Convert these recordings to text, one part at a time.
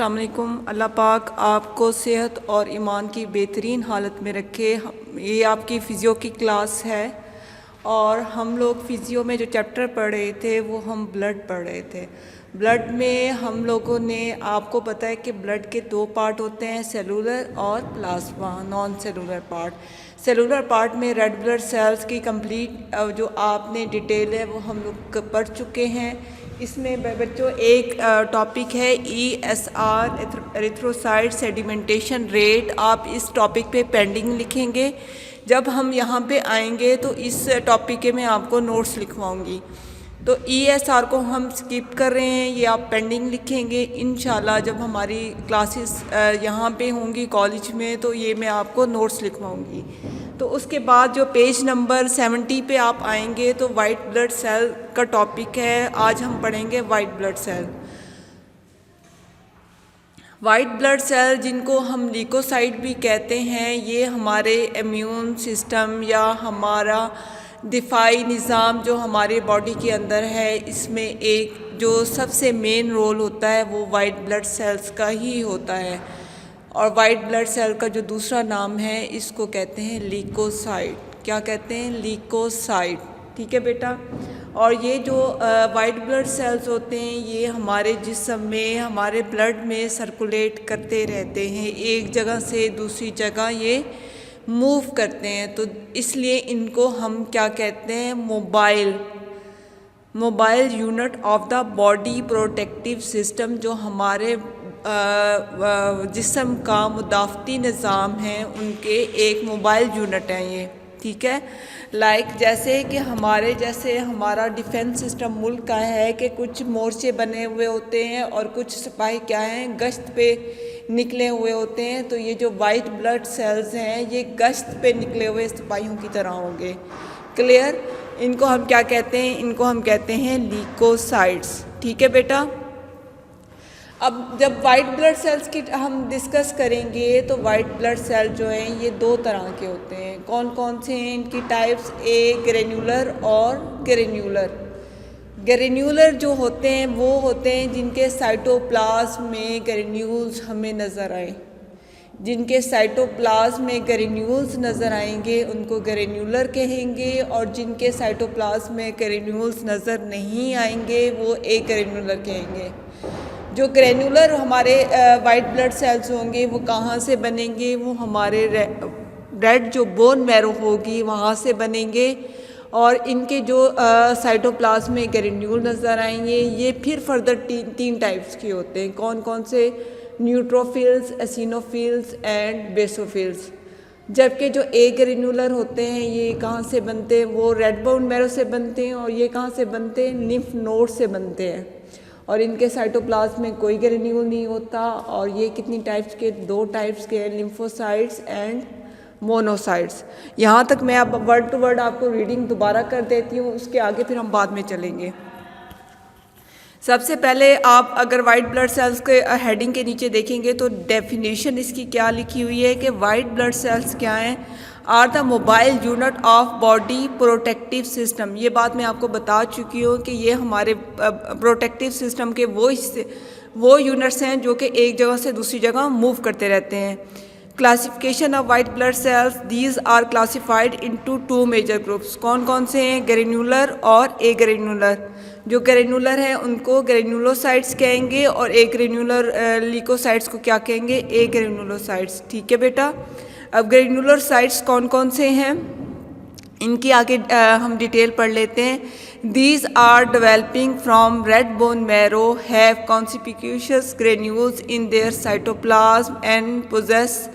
अस्सलाम वालेकुम। अल्लाह पाक आपको सेहत और ईमान की बेहतरीन हालत में रखे। ये आपकी फ़िज़ियो की क्लास है और हम लोग फ़िज़ियो में जो चैप्टर पढ़ रहे थे वो हम ब्लड पढ़ रहे थे। ब्लड में हम लोगों ने, आपको पता है कि ब्लड के दो पार्ट होते हैं, सेलुलर और plasma, non cellular part. Cellular part में रेड ब्लड सेल्स की कंप्लीट जो आपने डिटेल है वो हम लोग पढ़ चुके हैं। इसमें बच्चों एक टॉपिक है ESR, एरिथ्रोसाइट सेडिमेंटेशन रेट। आप इस टॉपिक पे पेंडिंग लिखेंगे। जब हम यहाँ पे आएंगे तो इस टॉपिक के मैं आपको नोट्स लिखवाऊंगी। तो ESR को हम स्किप कर रहे हैं, ये आप पेंडिंग लिखेंगे। इंशाल्लाह जब हमारी क्लासेस यहाँ पे होंगी कॉलेज में तो ये मैं आपको नोट्स लिखवाऊंगी। तो उसके बाद जो पेज नंबर 70 पे आप आएंगे तो वाइट ब्लड सेल का टॉपिक है। आज हम पढ़ेंगे white blood cell. White blood cell जिनको हम ल्यूकोसाइट भी कहते हैं, ये हमारे इम्यून सिस्टम या हमारा दिफाई निज़ाम जो हमारे बॉडी के अंदर है, इसमें एक जो सबसे मेन रोल होता है वो वाइट ब्लड सेल्स का ही होता है। और वाइट ब्लड सेल का जो दूसरा नाम है इसको कहते हैं ल्यूकोसाइट। क्या कहते हैं? ल्यूकोसाइट। ठीक है बेटा। और ये जो वाइट ब्लड सेल्स होते हैं ये हमारे जिस्म में, हमारे ब्लड में सर्कुलेट करते रहते हैं, एक जगह से दूसरी जगह ये मूव करते हैं। तो इसलिए इनको हम क्या कहते हैं? Mobile unit of the body protective system. जो हमारे जिस्म का मुदाफ़ती निज़ाम है उनके एक मोबाइल यूनिट है ये। ठीक है। जैसे कि हमारा डिफेंस सिस्टम मुल्क का है कि कुछ मोर्चे बने हुए होते हैं और कुछ सिपाही क्या हैं, गश्त पे निकले हुए होते हैं। तो ये जो वाइट ब्लड सेल्स हैं ये गश्त पे निकले हुए सिपाहियों की तरह होंगे। क्लियर? इनको हम क्या कहते हैं? इनको हम कहते हैं ल्यूकोसाइट्स। ठीक है बेटा। अब जब वाइट ब्लड सेल्स की हम डिस्कस करेंगे तो वाइट ब्लड सेल जो हैं ये दो तरह के होते हैं। कौन कौन से हैं इनकी टाइप्स? ग्रेन्युलर और ग्रेन्युलर। ग्रेन्युलर जो होते हैं वो होते हैं जिनके साइटोप्लाज्म में ग्रेन्यूल्स हमें नज़र आए। जिनके साइटोप्लाज्म में ग्रेन्यूल्स नज़र आएंगे उनको ग्रेन्युलर कहेंगे, और जिनके साइटोप्लाज्म में ग्रेन्यूल्स नज़र नहीं आएंगे वो ग्रेन्युलर कहेंगे। जो ग्रेन्युलर हमारे वाइट ब्लड सेल्स होंगे वो कहाँ से बनेंगे? वो हमारे रेड जो बोन मैरो होगी वहाँ से बनेंगे। और इनके जो साइटोप्लाज्म में ग्रेन्यूल नज़र आएंगे ये फिर फर्दर तीन टाइप्स के होते हैं। कौन कौन से? Neutrophils, eosinophils and basophils. जबकि जो ग्रेन्युलर होते हैं ये कहाँ से बनते हैं? वो रेड बोन मैरो से बनते हैं। और ये कहाँ से बनते हैं? लिम्फ नोड से बनते हैं। और इनके साइटोप्लाज्म में कोई ग्रेन्यूल नहीं होता। और ये कितनी टाइप्स के? दो टाइप्स के हैं, लिम्फोसाइट्स एंड मोनोसाइट्स। यहाँ तक मैं अब वर्ड टू वर्ड आपको रीडिंग दोबारा कर देती हूँ, उसके आगे फिर हम बाद में चलेंगे। सबसे पहले आप अगर वाइट ब्लड सेल्स के हेडिंग के नीचे देखेंगे तो डेफिनेशन इसकी क्या लिखी हुई है कि वाइट ब्लड सेल्स क्या हैं? Are the mobile unit of body protective system. ये बात मैं आपको बता चुकी हूँ कि ये हमारे प्रोटेक्टिव सिस्टम के वो यूनिट्स हैं जो कि एक जगह से दूसरी जगह मूव करते रहते हैं। Classification of white blood cells, these are classified into two major groups. कौन कौन से हैं? ग्रेन्युलर और ग्रेन्युलर। जो ग्रेन्युलर हैं उनको ग्रेन्युलोसाइट्स कहेंगे और ग्रेन्युलर ल्यूकोसाइट्स को क्या कहेंगे? ग्रेन्युलोसाइट्स। ठीक है बेटा। अब ग्रेन्युलर साइट्स कौन कौन से हैं इनकी आगे हम डिटेल पढ़ लेते हैं। These are developing from red bone marrow, have conspicuous granules in their cytoplasm and possess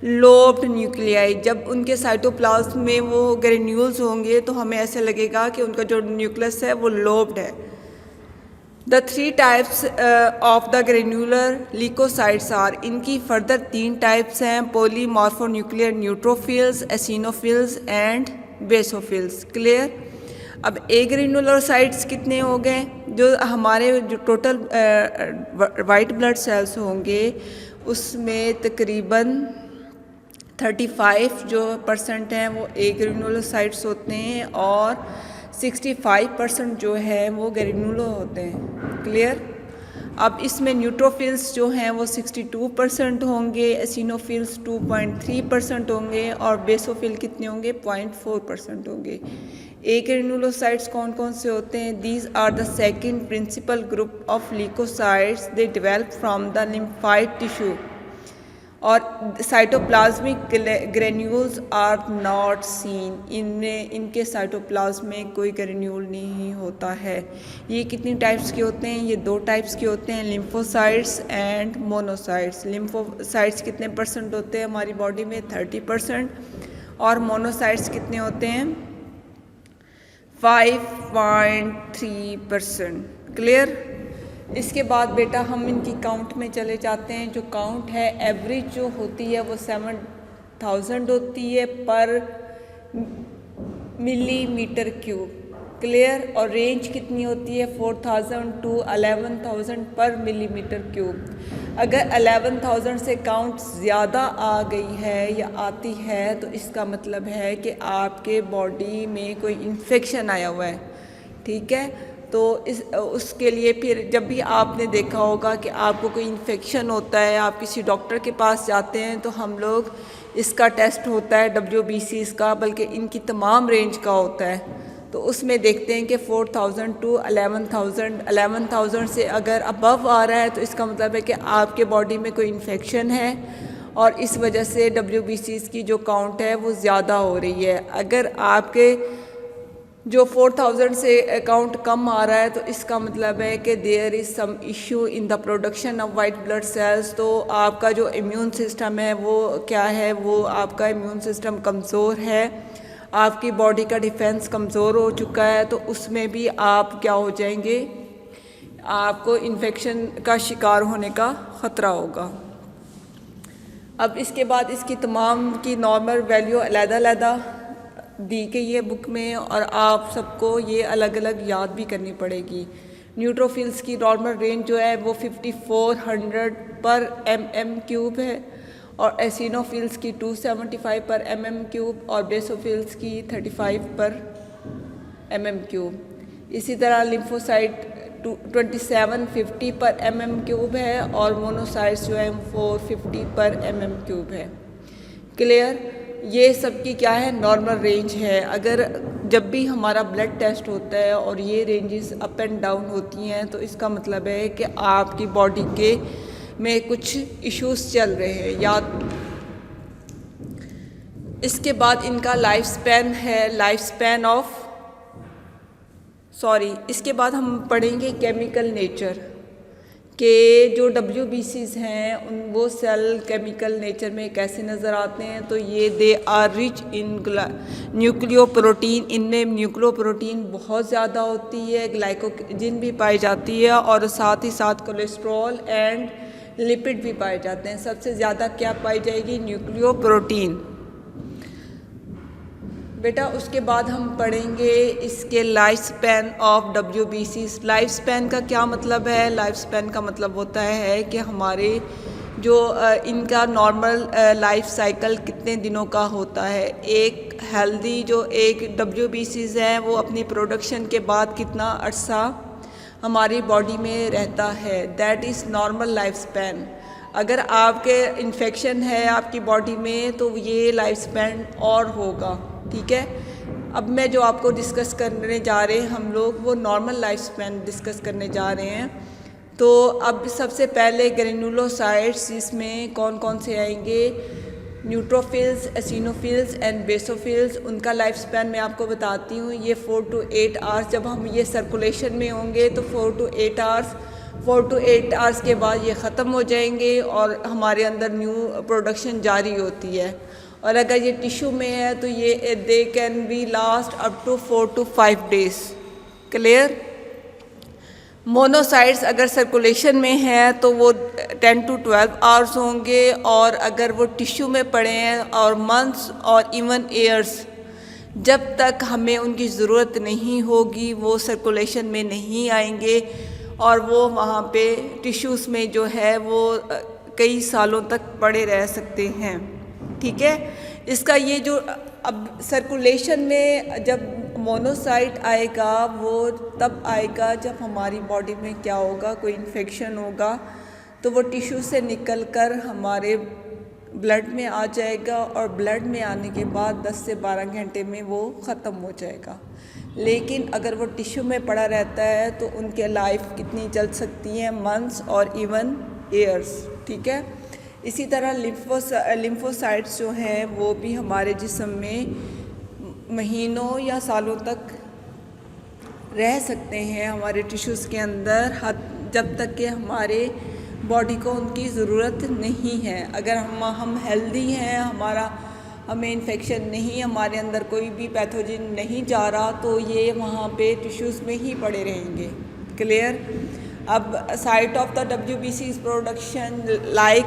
lobed nuclei. जब उनके साइटोप्लाज्म में वो ग्रेन्यूल्स होंगे तो हमें ऐसे लगेगा कि उनका जो न्यूक्लियस है वो लोब्ड है। The three types of the granular leucocytes are. इनकी फर्दर तीन टाइप्स हैं, polymorphonuclear neutrophils, eosinophils and basophils. Clear? अब ग्रेन्युलोसाइट्स कितने हो गए? जो हमारे जो टोटल वाइट ब्लड सेल्स होंगे उसमें तकरीबन 35 जो % हैं वो ग्रेन्युलोसाइट्स होते हैं और 65% जो है वो ग्रेन्युलो होते हैं। क्लियर? अब इसमें न्यूट्रोफिल्स जो हैं वो 62% होंगे, एसिनोफिल्स 2.3% होंगे और बेसोफिल कितने होंगे 0.4% होंगे। ए ग्रेनुलोसाइट्स कौन कौन से होते हैं? These are the second principal group of leucocytes, they develop from the lymphoid tissue और cytoplasmic granules are not seen, इनके साइटोप्लाज्म में कोई ग्रेन्यूल नहीं होता है। ये कितनी टाइप्स के होते हैं? ये 2 टाइप्स के होते हैं, लिम्फोसाइट्स एंड मोनोसाइट्स। लिम्फोसाइट्स कितने परसेंट होते हैं हमारी बॉडी में? 30%। और मोनोसाइट्स कितने होते हैं? 5.3%। क्लियर? इसके बाद बेटा हम इनकी काउंट में चले जाते हैं। जो काउंट है एवरेज जो होती है वो 7000 होती है पर मिलीमीटर क्यूब। क्लियर? और रेंज कितनी होती है? 4000 टू 11000 पर मिलीमीटर क्यूब। अगर 11000 से काउंट ज़्यादा आ गई है या आती है तो इसका मतलब है कि आपके बॉडी में कोई इन्फेक्शन आया हुआ है। ठीक है? तो उसके लिए फिर जब भी आपने देखा होगा कि आपको कोई इन्फेक्शन होता है, आप किसी डॉक्टर के पास जाते हैं तो हम लोग इसका टेस्ट होता है WBCs का, बल्कि इनकी तमाम रेंज का होता है। तो उसमें देखते हैं कि 4000 टू 11000 से अगर अबव आ रहा है तो इसका मतलब है कि आपके बॉडी में कोई इन्फेक्शन है और इस वजह से WBCs की जो काउंट है वो ज़्यादा हो रही है। अगर आपके जो 4000 से काउंट कम आ रहा है तो इसका मतलब है कि there is some issue in the production of white blood cells. तो आपका जो इम्यून सिस्टम है वो क्या है? वो आपका इम्यून सिस्टम कमज़ोर है, आपकी बॉडी का डिफेंस कमज़ोर हो चुका है, तो उसमें भी आप क्या हो जाएंगे? आपको इन्फेक्शन का शिकार होने का ख़तरा होगा। अब इसके बाद इसकी तमाम की नॉर्मल वैल्यू अलग-अलग दी गई है बुक में और आप सबको ये अलग अलग याद भी करनी पड़ेगी। न्यूट्रोफिल्स की नॉर्मल रेंज जो है वो 5400 पर mm³ है और एसिनोफिल्स की 275 पर mm³ और बेसोफिल्स की 35 पर mm³। इसी तरह लिम्फोसाइट 2750 पर mm³ है और मोनोसाइट्स जो है 450 पर mm³ है। क्लियर? ये सब की क्या है? नॉर्मल रेंज है। अगर जब भी हमारा ब्लड टेस्ट होता है और ये रेंजेस अप एंड डाउन होती हैं तो इसका मतलब है कि आपकी बॉडी के में कुछ इश्यूज चल रहे हैं। याद इसके बाद इनका लाइफ स्पैन है, इसके बाद हम पढ़ेंगे केमिकल नेचर के जो WBCs हैं वो सेल केमिकल नेचर में कैसे नज़र आते हैं। तो ये they are rich in nucleoprotein, इनमें न्यूक्लियोप्रोटीन बहुत ज़्यादा होती है, ग्लाइकोजन भी पाई जाती है और साथ ही साथ कोलेस्ट्रॉल एंड लिपिड भी पाए जाते हैं। सबसे ज़्यादा क्या पाई जाएगी? न्यूक्लियोप्रोटीन। बेटा उसके बाद हम पढ़ेंगे इसके life span of WBCs। Life span का क्या मतलब है? लाइफ स्पैन का मतलब होता है कि हमारे जो इनका नॉर्मल लाइफ साइकिल कितने दिनों का होता है। एक हेल्दी जो एक WBCs हैं वो अपनी प्रोडक्शन के बाद कितना अरसा हमारी बॉडी में रहता है, that is normal life span. अगर आपके इन्फेक्शन है आपकी बॉडी में तो ये लाइफ स्पैन और होगा। ठीक है? अब मैं जो आपको डिस्कस करने जा रहे हैं हम लोग वो नॉर्मल लाइफ स्पैन डिस्कस करने जा रहे हैं। तो अब सबसे पहले ग्रेनुलोसाइट्स, इसमें कौन कौन से आएंगे? Neutrophils, eosinophils and basophils. उनका लाइफ स्पैन मैं आपको बताती हूँ। ये 4 to 8 आवर्स, जब हम ये सर्कुलेशन में होंगे तो 4 to 8 आवर्स के बाद ये ख़त्म हो जाएंगे और हमारे अंदर न्यू प्रोडक्शन जारी होती है। और अगर ये टिश्यू में है तो ये they can be last up to 4 to 5 days। Clear? Monocytes अगर सर्कुलेशन में है तो वो 10 to 12 आवर्स होंगे और अगर वो टिश्यू में पड़े हैं और मंथ्स और इवन ईयर्स, जब तक हमें उनकी ज़रूरत नहीं होगी वो सर्कुलेशन में नहीं आएंगे और वो वहाँ पे टिश्यूज़ में जो है वो कई सालों तक पड़े रह सकते हैं। ठीक है? इसका ये जो अब सर्कुलेशन में जब मोनोसाइट आएगा वो तब आएगा जब हमारी बॉडी में क्या होगा, कोई इन्फेक्शन होगा तो वो टिश्यू से निकलकर हमारे ब्लड में आ जाएगा और ब्लड में आने के बाद 10 से 12 घंटे में वो ख़त्म हो जाएगा। लेकिन अगर वो टिश्यू में पड़ा रहता है तो उनके लाइफ कितनी चल सकती है, मंथ्स और इवन ईयर्स। ठीक है, इसी तरह लिम्फोसाइट्स जो हैं वो भी हमारे जिस्म में महीनों या सालों तक रह सकते हैं हमारे टिश्यूज़ के अंदर, जब तक कि हमारे बॉडी को उनकी ज़रूरत नहीं है। अगर हम हेल्दी हैं, हमें इन्फेक्शन नहीं, हमारे अंदर कोई भी पैथोजन नहीं जा रहा, तो ये वहाँ पे टिश्यूज़ में ही पड़े रहेंगे। क्लियर। अब site of the WBC production like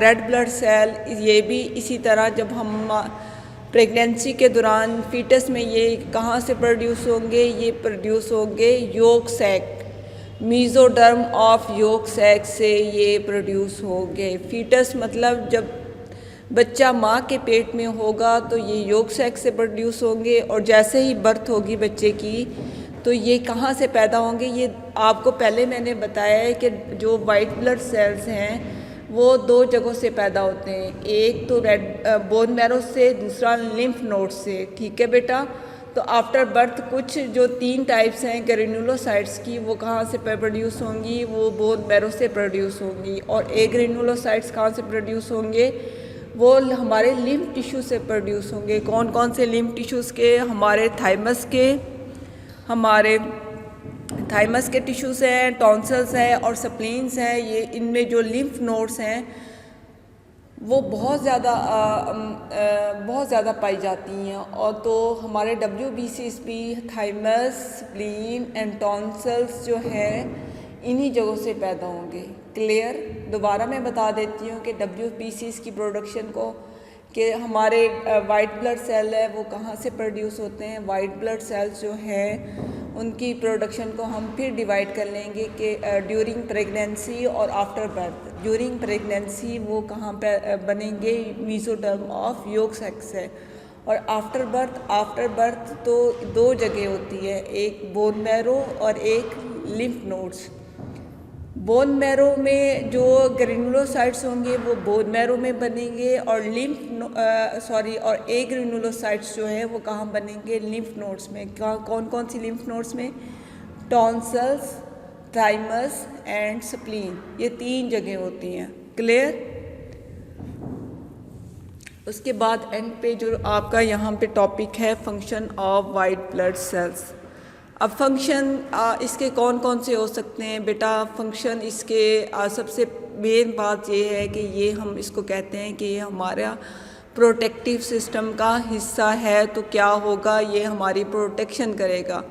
red blood cell, ये भी इसी तरह जब हम प्रेगनेंसी के दौरान फीटस में ये कहाँ से प्रोड्यूस होंगे, ये प्रोड्यूस होंगे yolk sac, mesoderm of yolk sac से ये प्रोड्यूस होंगे। फीटस मतलब जब बच्चा माँ के पेट में होगा तो ये योक सैक से प्रोड्यूस होंगे, और जैसे ही बर्थ होगी बच्चे की तो ये कहाँ से पैदा होंगे। ये आपको पहले मैंने बताया है कि जो वाइट ब्लड सेल्स हैं वो 2 जगहों से पैदा होते हैं, एक तो रेड बोन मैरो से, दूसरा लिम्फ नोड से। ठीक है बेटा। तो आफ्टर बर्थ कुछ जो 3 टाइप्स हैं ग्रेनुलोसाइट्स की, वो कहाँ से प्रोड्यूस होंगी, वो बोन मैरो से प्रोड्यूस होंगी। और ए ग्रेनुलोसाइट्स कहाँ से प्रोड्यूस होंगे, वो हमारे लिम्फ टिश्यू से प्रोड्यूस होंगे। कौन कौन से लिम्फ टिश्यूज़ के, हमारे थाइमस के टिश्यूज़ हैं, टॉन्सल्स हैं और स्प्लीन्स हैं। ये इनमें जो लिम्फ नोड्स हैं वो बहुत ज़्यादा पाई जाती हैं। और तो हमारे WBCs भी थाइमस, स्प्लीन एंड टॉन्सल्स जो हैं इन्हीं जगहों से पैदा होंगे। क्लियर। दोबारा मैं बता देती हूँ कि WBCs की प्रोडक्शन को, कि हमारे वाइट ब्लड सेल है वो कहाँ से प्रोड्यूस होते हैं। वाइट ब्लड सेल्स जो हैं उनकी प्रोडक्शन को हम फिर डिवाइड कर लेंगे कि ड्यूरिंग प्रेगनेंसी और आफ्टर बर्थ। ड्यूरिंग प्रेगनेंसी वो कहाँ पे बनेंगे, मीज़ोडर्म ऑफ योक सैक है। और आफ्टर बर्थ तो 2 जगह होती है, एक बोन मैरो और एक लिम्फ नोड्स। बोन मैरो में जो ग्रेनुलोसाइट्स होंगे वो बोन मैरो में बनेंगे, और और ए ग्रेनुलोसाइट्स जो है वो कहाँ बनेंगे, लिम्फ नोड्स में। कौन कौन सी लिम्फ नोड्स में, टॉन्सल्स, थाइमस एंड स्प्लीन, ये 3 जगह होती हैं। क्लियर। उसके बाद एंड पे जो आपका यहाँ पे टॉपिक है function of white blood sales. अब फंक्शन इसके कौन कौन से हो सकते हैं बेटा। फंक्शन इसके सबसे मेन बात ये है कि ये हम इसको कहते हैं कि ये हमारा प्रोटेक्टिव सिस्टम का हिस्सा है। तो क्या होगा, ये हमारी प्रोटेक्शन करेगा।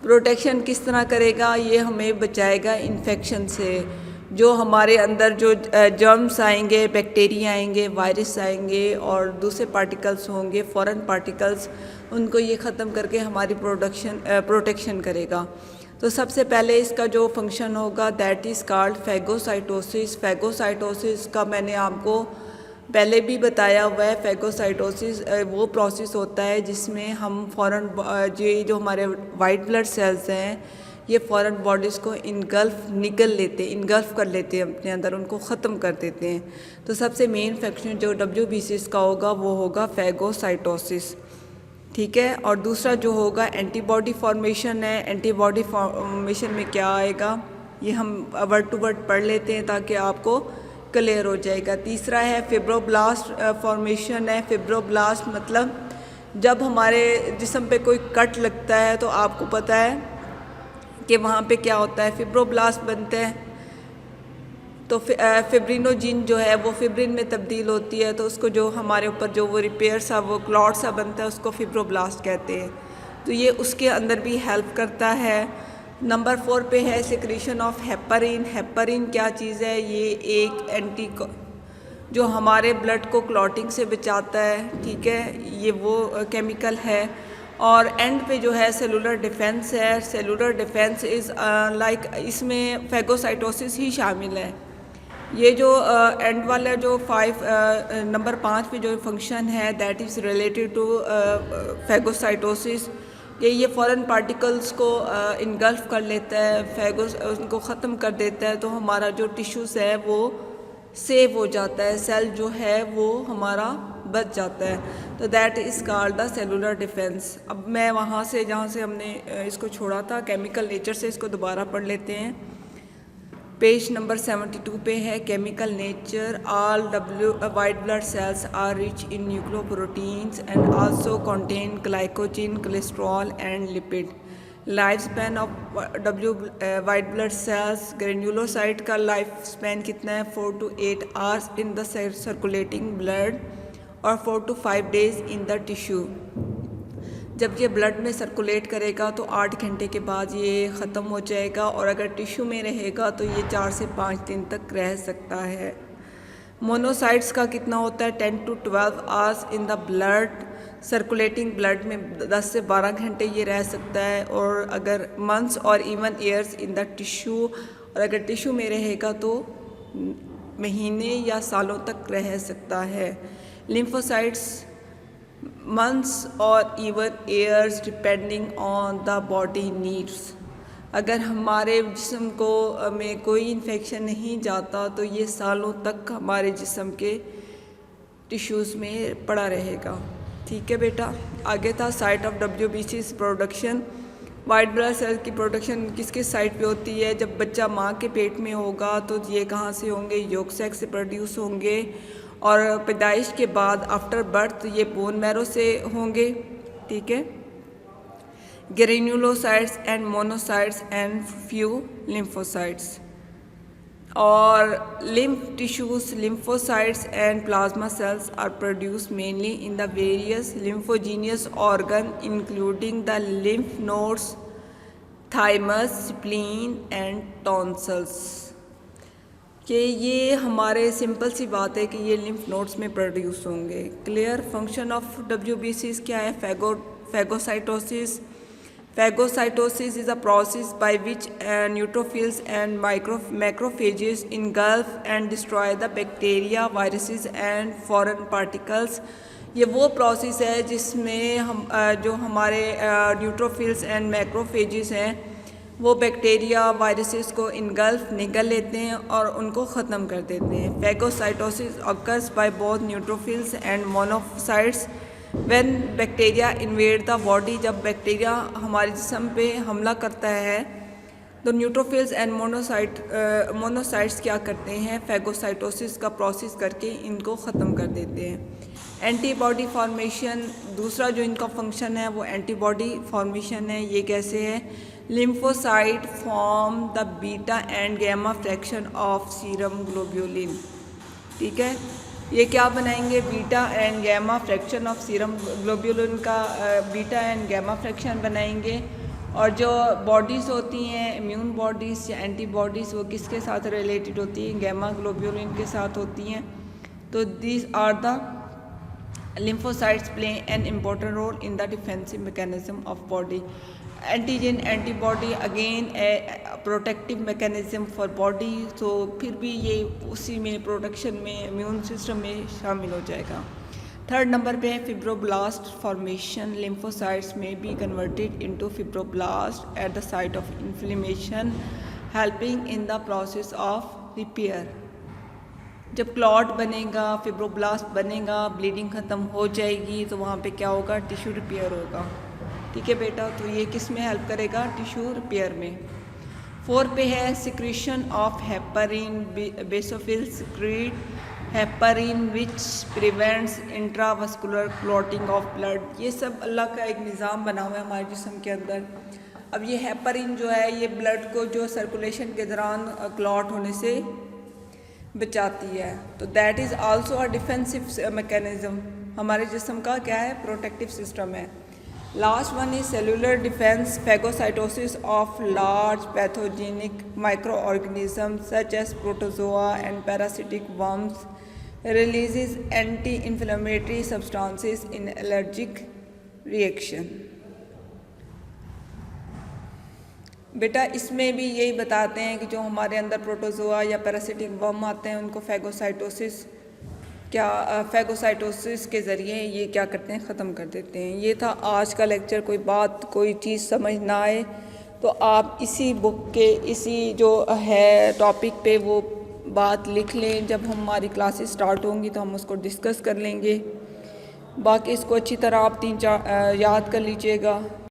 प्रोटेक्शन किस तरह करेगा, ये हमें बचाएगा इन्फेक्शन से। जो हमारे अंदर जो जर्म्स आएंगे, बैक्टीरिया आएंगे, वायरस आएंगे और दूसरे पार्टिकल्स होंगे, फॉरेन पार्टिकल्स, उनको ये ख़त्म करके हमारी प्रोटेक्शन करेगा। तो सबसे पहले इसका जो फंक्शन होगा that is called phagocytosis. Phagocytosis का मैंने आपको पहले भी बताया हुआ है। फैगोसाइटोसिस वो प्रोसेस होता है जिसमें हम फॉरेन जो हमारे वाइट ब्लड सेल्स हैं ये फॉरेन बॉडीज़ को इनगल्फ कर लेते हैं अपने अंदर, उनको ख़त्म कर देते हैं। तो सबसे मेन फंक्शन जो WBCs का होगा वो होगा फैगोसाइटोसिस। ठीक है। और दूसरा जो होगा एंटीबॉडी फॉर्मेशन है। एंटीबॉडी फॉर्मेशन में क्या आएगा ये हम वर्ड टू वर्ड पढ़ लेते हैं ताकि आपको क्लियर हो जाएगा। तीसरा है फिब्रोब्लास्ट फॉर्मेशन है। फिब्रोब्लास्ट मतलब जब हमारे जिस्म पे कोई कट लगता है तो आपको पता है कि वहाँ पे क्या होता है, फिब्रोब्लास्ट बनते हैं। तो फिब्रिनोजिन जो है वो फिब्रिन में तब्दील होती है, तो उसको जो हमारे ऊपर जो वो रिपेयर सा वो क्लॉट सा बनता है उसको फिब्रोब्लास्ट कहते हैं। तो ये उसके अंदर भी हेल्प करता है। नंबर 4 पे है सिक्रीशन ऑफ हेपरिन। हेपरिन क्या चीज़ है, ये एक जो हमारे ब्लड को क्लॉटिंग से बचाता है। ठीक है, ये वो केमिकल है। और एंड पे जो है सेलुलर डिफेंस है। सेलुलर डिफेंस इज़ लाइक इसमें फैगोसाइटोसिस ही शामिल है। ये जो एंड वाला जो नंबर 5 पे जो फंक्शन है that is related to phagocytosis. कि ये फॉरेन पार्टिकल्स को इनगल्फ कर लेता है, फैगोस उनको ख़त्म कर देता है, तो हमारा जो टिश्यूज़ है वो सेव हो जाता है, सेल जो है वो हमारा बच जाता है। तो that is called the cellular defence. अब मैं वहाँ से जहाँ से हमने इसको छोड़ा था केमिकल नेचर से, इसको दोबारा पढ़ लेते हैं। पेज नंबर 72 पे है chemical nature. All white blood cells are rich in nucleoproteins and also contain glycogen, cholesterol and lipid. Life span of white blood cells, granulocyte का लाइफ स्पैन कितना है? 4 to 8 hours in the circulating blood और 4 to 5 days in the tissue. जब ये blood में circulate करेगा तो 8 घंटे के बाद ये ख़त्म हो जाएगा, और अगर टिश्यू में रहेगा तो ये 4 से 5 दिन तक रह सकता है। मोनोसाइट्स का कितना होता है? 10 to 12 hours in the blood, circulating blood में 10 से 12 घंटे ये रह सकता है, और अगर मंथ्स और even years in the tissue, और अगर टिश्यू में रहेगा तो महीने या सालों तक रह सकता है। Lymphocytes months or even years depending on the body needs। अगर हमारे जिस्म को में कोई इन्फेक्शन नहीं जाता तो ये सालों तक हमारे जिस्म के टिश्यूज़ में पड़ा रहेगा। ठीक है बेटा। आगे था site of WBC production. White blood cell की प्रोडक्शन किसके साइट पे होती है? जब बच्चा माँ के पेट में होगा तो ये कहाँ से होंगे? यॉर्क सैक से प्रोड्यूस होंगे, और पैदाइश के बाद आफ्टर बर्थ ये बोन मैरो से होंगे। ठीक है। Granulocytes and monocytes and few lymphocytes. और lymph tissues, lymphocytes and plasma cells are produce mainly in the various lymphogenous organ including the lymph nodes, thymus, spleen and tonsils. कि ये हमारे simple सी बात है कि ये लिम्फ नोड्स में प्रोड्यूस होंगे। क्लियर। फंक्शन ऑफ WBCs क्या है? Phagocytosis. Phagocytosis is a process by which neutrophils and macrophages engulf and destroy the bacteria, viruses and foreign particles. ये वो प्रोसेस है जिसमें हम जो हमारे न्यूट्रोफिल्स एंड मैक्रोफेजेस हैं वो बैक्टीरिया, वायरसेस को इनगल्फ, निगल लेते हैं और उनको ख़त्म कर देते हैं। Phagocytosis occurs by both neutrophils and monocytes when bacteria invade the body. जब बैक्टीरिया हमारे जिस्म पे हमला करता है तो न्यूट्रोफिल्स एंड मोनोसाइट्स क्या करते हैं? फैगोसाइटोसिस का प्रोसेस करके इनको ख़त्म कर देते हैं। एंटीबॉडी फॉर्मेशन, दूसरा जो इनका फंक्शन है वो एंटीबॉडी फॉर्मेशन है। ये कैसे है? Lymphocyte form the beta and gamma fraction of serum globulin. ठीक है। ये क्या बनाएंगे? Beta and gamma fraction of serum globulin का बीटा एंड गैमा फ्रैक्शन बनाएंगे। और जो बॉडीज़ होती हैं, इम्यून बॉडीज़ या एंटीबॉडीज़, वो किसके साथ रिलेटेड होती हैं? गैमा ग्लोब्यूलिन के साथ होती हैं। तो these are the lymphocytes play an important role in the defensive mechanism of body. Antigen antibody again protective mechanism for body, तो फिर भी ये उसी में प्रोटेक्शन में इम्यून सिस्टम में शामिल हो जाएगा। थर्ड नंबर पे है फिब्रोब्लास्ट फॉर्मेशन। लिम्फोसाइट्स में be converted into fibroblast at the site of inflammation, helping in the process of repair. जब क्लॉट बनेगा, फिब्रोब्लास्ट बनेगा, ब्लीडिंग ख़त्म हो जाएगी, तो वहाँ पे क्या होगा? टिश्यू रिपेयर होगा। ठीक है बेटा। तो ये किस में हेल्प करेगा? टिश्यू रिपेयर में। 4 पे है secretion of heparin. Basophil secrete heparin which prevents intravascular clotting of blood. ये सब अल्लाह का एक निज़ाम बना हुआ है हमारे जिस्म के अंदर। अब ये हेपरिन जो है ये ब्लड को जो सर्कुलेशन के दौरान क्लॉट होने से बचाती है। तो that is also a defensive mechanism. हमारे जिस्म का क्या है? प्रोटेक्टिव सिस्टम है। Last one is cellular defence. Phagocytosis of large pathogenic micro organism such as protozoa and parasitic worms releases anti inflammatory substances in allergic reaction. बेटा इसमें भी यही बताते हैं कि जो हमारे अंदर प्रोटोजोआ या पैरासिटिक वर्म आते हैं उनको फैगोसाइटोसिस क्या फैगोसाइटोसिस के ज़रिए ये क्या करते हैं, ख़त्म कर देते हैं। ये था आज का लेक्चर। कोई बात कोई चीज़ समझ ना आए तो आप इसी बुक के इसी जो है टॉपिक पे वो बात लिख लें। जब हमारी क्लासेस स्टार्ट होंगी तो हम उसको डिस्कस कर लेंगे। बाकी इसको अच्छी तरह आप 3-4 याद कर लीजिएगा।